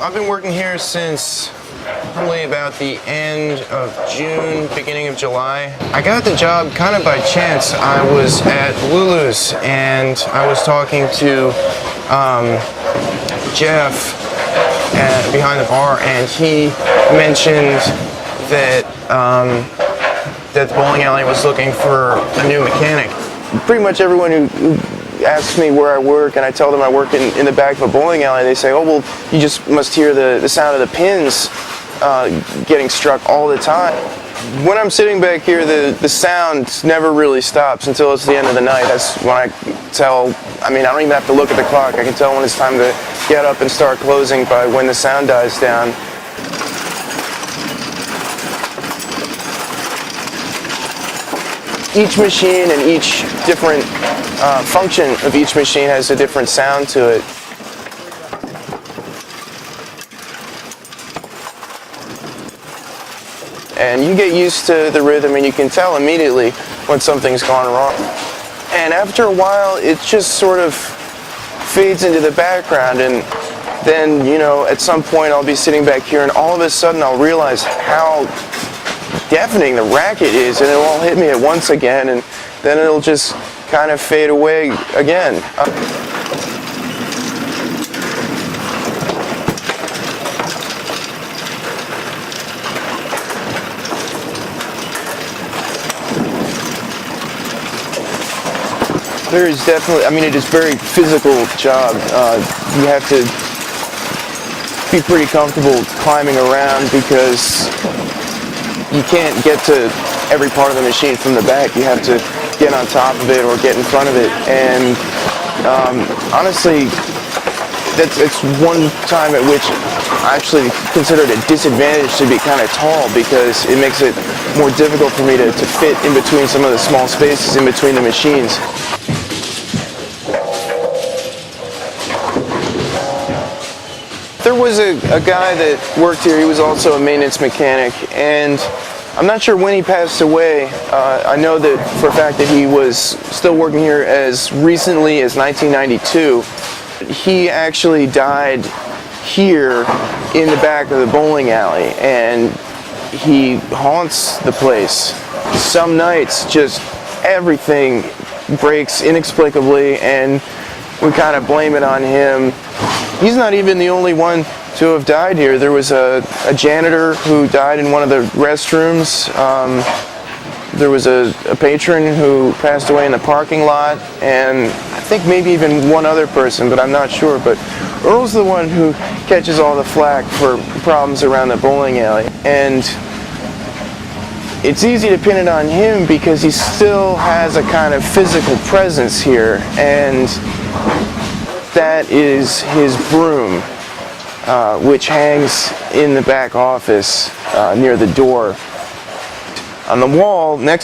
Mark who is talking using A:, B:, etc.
A: I've been working here since probably about the end of June, beginning of July. I got the job kind of by chance. I was at Lulu's and I was talking to Jeff behind the bar, and he mentioned that that the bowling alley was looking for a new mechanic. Pretty much everyone who asks me where I work and I tell them I work in the back of a bowling alley, they say, oh, well, you just must hear the sound of the pins getting struck all the time. When I'm sitting back here, the sound never really stops until it's the end of the night. That's when I tell, I don't even have to look at the clock. I can tell when it's time to get up and start closing by when the sound dies down. Each machine and each different function of each machine has a different sound to it. And you get used to the rhythm and you can tell immediately when something's gone wrong. And after a while, it just sort of fades into the background, and then, at some point I'll be sitting back here and all of a sudden I'll realize how deafening the racket is, and it'll all hit me at once again, and then it'll just kind of fade away again. There is definitely, it is a very physical job. You have to be pretty comfortable climbing around because you can't get to every part of the machine from the back. You have to get on top of it or get in front of it. And honestly, it's one time at which I actually consider it a disadvantage to be kind of tall, because it makes it more difficult for me to fit in between some of the small spaces in between the machines. There was a guy that worked here. He was also a maintenance mechanic, and I'm not sure when he passed away. I know that for a fact that he was still working here as recently as 1992. He actually died here in the back of the bowling alley, and he haunts the place. Some nights just everything breaks inexplicably, and we kind of blame it on him. He's not even the only one to have died here. There was a janitor who died in one of the restrooms. There was a patron who passed away in the parking lot, and I think maybe even one other person, but I'm not sure. But Earl's the one who catches all the flack for problems around the bowling alley. And it's easy to pin it on him because he still has a kind of physical presence here, and that is his broom, which hangs in the back office near the door. On the wall next to